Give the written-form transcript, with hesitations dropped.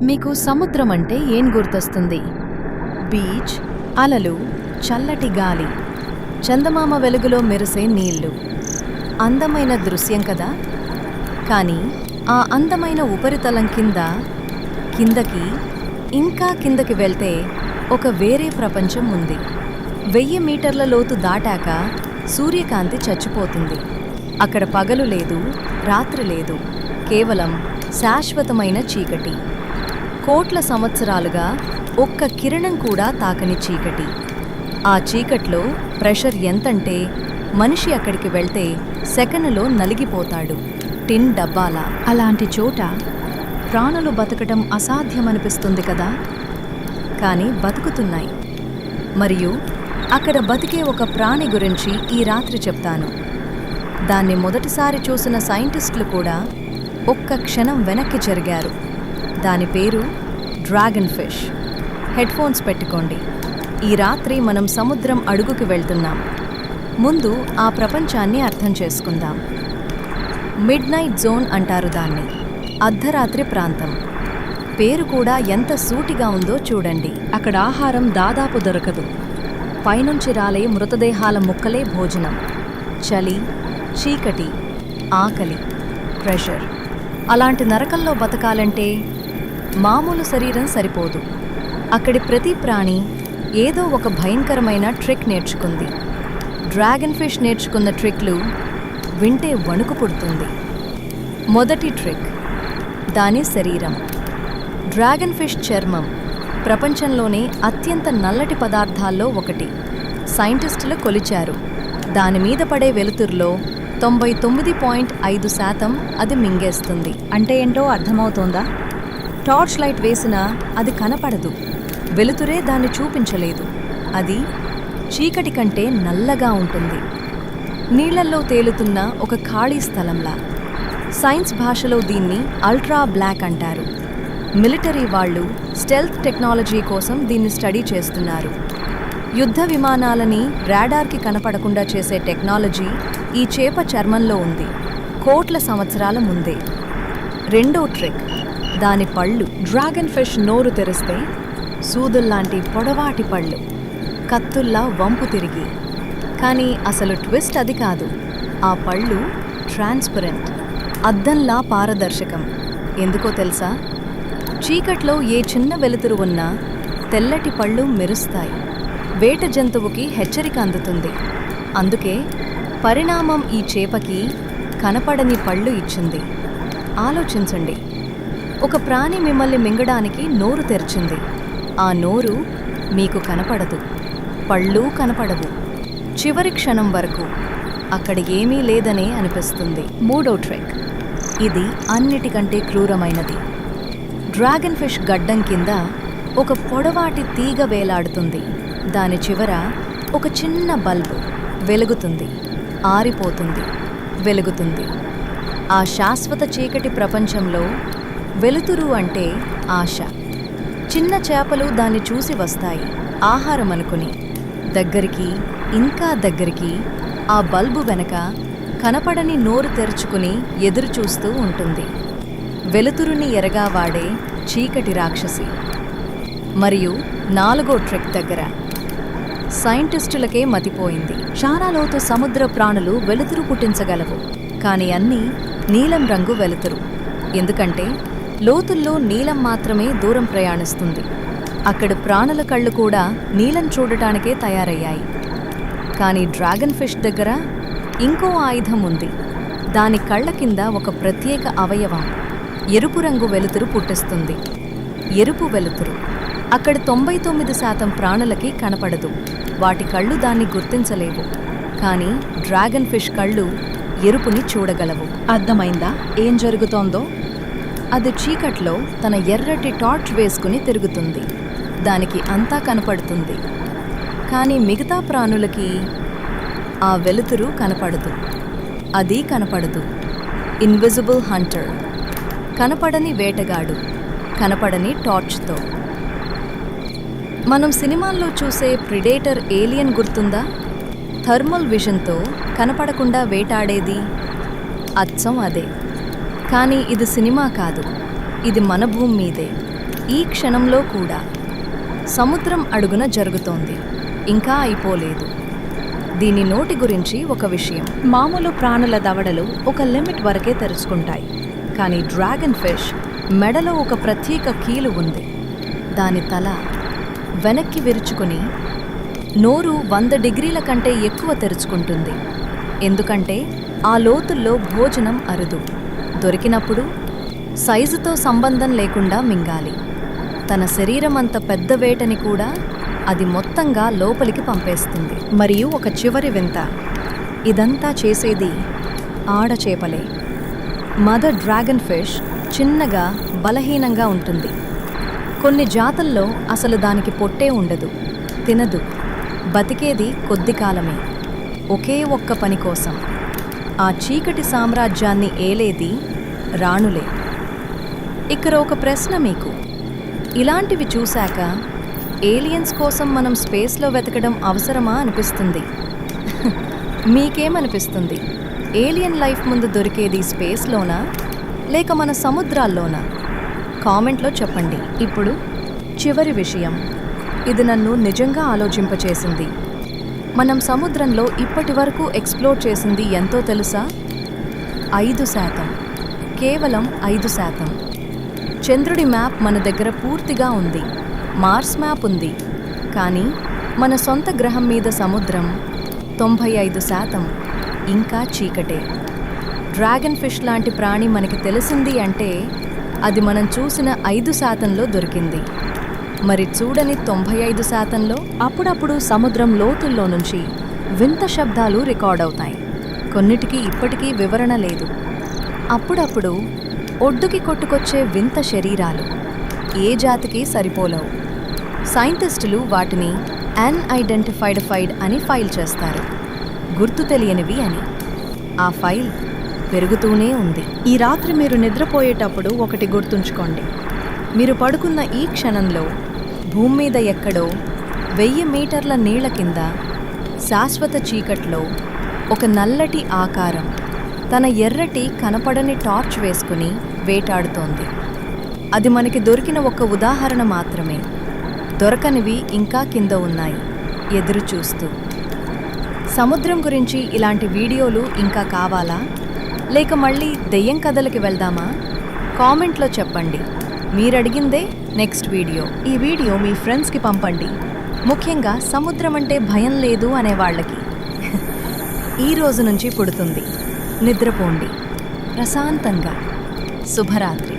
మీకు సముద్రం అంటే ఏం గుర్తొస్తుంది? బీచ్, అలలు, చల్లటి గాలి, చందమామ వెలుగులో మెరిసే నీళ్లు. అందమైన దృశ్యం కదా. కానీ ఆ అందమైన ఉపరితలం కిందకి ఇంకా కిందకి వెళ్తే ఒక వేరే ప్రపంచం ఉంది. 1000 మీటర్ల లోతు దాటాక సూర్యకాంతి చచ్చిపోతుంది. అక్కడ పగలు లేదు, రాత్రి లేదు, కేవలం శాశ్వతమైన చీకటి. కోట్ల సంవత్సరాలుగా ఒక్క కిరణం కూడా తాకని చీకటి. ఆ చీకట్లో ప్రెషర్ ఎంతంటే మనిషి అక్కడికి వెళ్తే సెకనులో నలిగిపోతాడు, టిన్ డబ్బాలా. అలాంటి చోట ప్రాణులు బతకటం అసాధ్యమనిపిస్తుంది కదా. కానీ బతుకుతున్నాయి. మరియు అక్కడ బతికే ఒక ప్రాణి గురించి ఈ రాత్రి చెప్తాను. దాన్ని మొదటిసారి చూసిన సైంటిస్టులు కూడా ఒక్క క్షణం వెనక్కి జరిగారు. దాని పేరు డ్రాగన్ ఫిష్. హెడ్ఫోన్స్ పెట్టుకోండి. ఈ రాత్రి మనం సముద్రం అడుగుకి వెళ్తున్నాం. ముందు ఆ ప్రపంచాన్ని అర్థం చేసుకుందాం. మిడ్ నైట్ జోన్ అంటారు దాన్ని. అర్ధరాత్రి ప్రాంతం. పేరు కూడా ఎంత సూటిగా ఉందో చూడండి. అక్కడ ఆహారం దాదాపు దొరకదు. పైనుంచి రాలే మృతదేహాల ముక్కలే భోజనం. చలి, చీకటి, ఆకలి, ప్రెషర్. అలాంటి నరకంలో బతకాలంటే మామూలు శరీరం సరిపోదు. అక్కడి ప్రతి ప్రాణి ఏదో ఒక భయంకరమైన ట్రిక్ నేర్చుకుంది. డ్రాగన్ ఫిష్ నేర్చుకున్న ట్రిక్లు వింటే వణుకు పుడుతుంది. మొదటి ట్రిక్, దాని శరీరం. డ్రాగన్ ఫిష్ చర్మం ప్రపంచంలోనే అత్యంత నల్లటి పదార్థాల్లో ఒకటి. సైంటిస్టులు కొలిచారు. దాని మీద పడే వెలుతురులో 99.5% అది మింగేస్తుంది. అంటే ఏంటో అర్థమవుతోందా? టార్చ్ లైట్ వేసినా అది కనపడదు. వెలుతురే దాన్ని చూపించలేదు. అది చీకటి కంటే నల్లగా ఉంటుంది. నీళ్లల్లో తేలుతున్న ఒక ఖాళీ స్థలంలా. సైన్స్ భాషలో దీన్ని అల్ట్రా బ్లాక్ అంటారు. మిలిటరీ వాళ్ళు స్టెల్త్ టెక్నాలజీ కోసం దీన్ని స్టడీ చేస్తున్నారు. యుద్ధ విమానాలని రాడార్కి కనపడకుండా చేసే టెక్నాలజీ ఈ చేప చర్మంలో ఉంది, కోట్ల సంవత్సరాల ముందే. రెండో ట్రిక్, దాని పళ్ళు. డ్రాగన్ ఫిష్ నోరు తెరిస్తే సూదుల్లాంటి పొడవాటి పళ్ళు, కత్తుల్లా వంపు తిరిగి. కానీ అసలు ట్విస్ట్ అది కాదు. ఆ పళ్ళు ట్రాన్స్పరెంట్, అద్దంలా పారదర్శకం. ఎందుకో తెలుసా? చీకట్లో ఏ చిన్న వెలుతురు ఉన్నా తెల్లటి పళ్ళు మెరుస్తాయి. వేట జంతువుకి హెచ్చరిక అందుతుంది. అందుకే పరిణామం ఈ చేపకి కనపడని పళ్ళు ఇచ్చింది. ఆలోచించండి. ఒక ప్రాణి మిమ్మల్ని మింగడానికి నోరు తెరిచింది. ఆ నోరు మీకు కనపడదు, పళ్ళు కనపడవు. చివరి క్షణం వరకు అక్కడ ఏమీ లేదనే అనిపిస్తుంది. మూడో ట్రిక్, ఇది అన్నిటికంటే క్రూరమైనది. డ్రాగన్ ఫిష్ గడ్డం కింద ఒక పొడవాటి తీగ వేలాడుతుంది. దాని చివర ఒక చిన్న బల్బు వెలుగుతుంది, ఆరిపోతుంది, వెలుగుతుంది. ఆ శాశ్వత చీకటి ప్రపంచంలో వెలుతురు అంటే ఆశ. చిన్న చేపలు దాన్ని చూసి వస్తాయి, ఆహారం అనుకుని. దగ్గరికి, ఇంకా దగ్గరికి. ఆ బల్బు వెనక కనపడని నోరు తెరుచుకుని ఎదురు చూస్తూ ఉంటుంది. వెలుతురుని ఎరగా వాడే చీకటి రాక్షసి. మరియు నాలుగో ట్రిక్ దగ్గర సైంటిస్టులకే మతిపోయింది. చాలా లోతు సముద్ర ప్రాణులు వెలుతురు పుట్టించగలవు, కానీ అన్నీ నీలం రంగు వెలుతురు. ఎందుకంటే లోతుల్లో నీలం మాత్రమే దూరం ప్రయాణిస్తుంది. అక్కడ ప్రాణుల కళ్ళు కూడా నీలం చూడటానికే తయారయ్యాయి. కానీ డ్రాగన్ ఫిష్ దగ్గర ఇంకో ఆయుధం ఉంది. దాని కళ్ళ కింద ఒక ప్రత్యేక అవయవం ఎరుపు రంగు వెలుతురు పుట్టిస్తుంది. ఎరుపు వెలుతురు అక్కడ 99% ప్రాణులకి కనపడదు. వాటి కళ్ళు దాన్ని గుర్తించలేవు. కానీ డ్రాగన్ ఫిష్ కళ్ళు ఎరుపుని చూడగలవు. అర్థమైందా ఏం జరుగుతోందో? అది చీకట్లో తన ఎర్రటి టార్చ్ వేసుకుని తిరుగుతుంది. దానికి అంతా కనపడుతుంది. కానీ మిగతా ప్రాణులకి ఆ వెలుతురు కనపడదు. అది కనపడదు. ఇన్విజిబుల్ హంటర్, కనపడని వేటగాడు, కనపడని టార్చ్తో. మనం సినిమాల్లో చూసే ప్రిడేటర్ ఏలియన్ గుర్తుందా? థర్మల్ విజన్తో కనపడకుండా వేటాడేది. అచ్చం అదే. కానీ ఇది సినిమా కాదు, ఇది మన భూమి మీదే. ఈ క్షణంలో కూడా సముద్రం అడుగున జరుగుతోంది, ఇంకా అయిపోలేదు. దీని నోటి గురించి ఒక విషయం. మామూలు ప్రాణుల దవడలు ఒక లిమిట్ వరకే తెరుచుకుంటాయి, కానీ డ్రాగన్ ఫిష్ మెడలో ఒక ప్రత్యేక కీలు ఉంది. దాని తల వెనక్కి విరుచుకుని నోరు 100 డిగ్రీల కంటే ఎక్కువ తెరుచుకుంటుంది. ఎందుకంటే ఆ లోతుల్లో భోజనం అరుదు. దొరికినప్పుడు సైజుతో సంబంధం లేకుండా మింగాలి. తన శరీరం అంత పెద్ద వేటని కూడా అది మొత్తంగా లోపలికి పంపేస్తుంది. మరియు ఒక చివరి వింత, ఇదంతా చేసేది ఆడచేపలే. మదర్ డ్రాగన్ ఫిష్ చిన్నగా బలహీనంగా ఉంటుంది. కొన్ని జాతుల్లో అసలు దానికి పొట్టే ఉండదు, తినదు, బతికేది కొద్ది కాలమే, ఒకే ఒక్క పని కోసం. ఆ చీకటి సామ్రాజ్యాన్ని ఏలేది రాణులే. ఇక్కడ ఒక ప్రశ్న మీకు. ఇలాంటివి చూశాక ఏలియన్స్ కోసం మనం స్పేస్లో వెతకడం అవసరమా అనిపిస్తుంది. మీకేమనిపిస్తుంది? ఏలియన్ లైఫ్ ముందు దొరికేది స్పేస్లోనా లేక మన సముద్రాల్లోనా? కామెంట్లో చెప్పండి. ఇప్పుడు చివరి విషయం, ఇది నన్ను నిజంగా ఆలోచింపచేసింది. మనం సముద్రంలో ఇప్పటి వరకు ఎక్స్ప్లోర్ చేసింది ఎంతో తెలుసా? 5%, కేవలం 5%. చంద్రుడి మ్యాప్ మన దగ్గర పూర్తిగా ఉంది, మార్స్ మ్యాప్ ఉంది, కానీ మన సొంత గ్రహం మీద సముద్రం 95%, ఇంకా చీకటే. డ్రాగన్ ఫిష్ లాంటి ప్రాణి మనకి తెలిసింది అంటే అది మనం చూసిన 5%లో దొరికింది. మరి చూడని 95%లో? అప్పుడప్పుడు సముద్రం లోతుల్లో నుంచి వింత శబ్దాలు రికార్డ్ అవుతాయి. కొన్నిటికి ఇప్పటికీ వివరణ లేదు. అప్పుడప్పుడు ఒడ్డుకి కొట్టుకొచ్చే వింత శరీరాలు ఏ జాతికి సరిపోలవు. సైంటిస్టులు వాటిని అన్ఐడెంటిఫైడ్ అని ఫైల్ చేస్తారు, గుర్తు తెలియనివి అని. ఆ ఫైల్ పెరుగుతూనే ఉంది. ఈ రాత్రి మీరు నిద్రపోయేటప్పుడు ఒకటి గుర్తుంచుకోండి. మీరు పడుకున్న ఈ క్షణంలో భూమి మీద ఎక్కడో 1000 మీటర్ల నీళ్ల కింద శాశ్వత చీకట్లో ఒక నల్లటి ఆకారం తన ఎర్రటి కనపడని టార్చ్ వేసుకుని వేటాడుతోంది. అది మనకి దొరికిన ఒక ఉదాహరణ మాత్రమే. దొరకనివి ఇంకా కింద ఉన్నాయి, ఎదురు చూస్తూ. సముద్రం గురించి ఇలాంటి వీడియోలు ఇంకా కావాలా, లేక మళ్ళీ దెయ్యం కథలకి వెళ్దామా? కామెంట్లో చెప్పండి. మీరడిగిందే నెక్స్ట్ వీడియో. ఈ వీడియో మీ ఫ్రెండ్స్కి పంపండి, ముఖ్యంగా సముద్రం అంటే భయం లేదు అనేవాళ్ళకి. ఈ రోజు నుంచి పుడుతుంది. నిద్రపోండి ప్రశాంతంగా. శుభరాత్రి.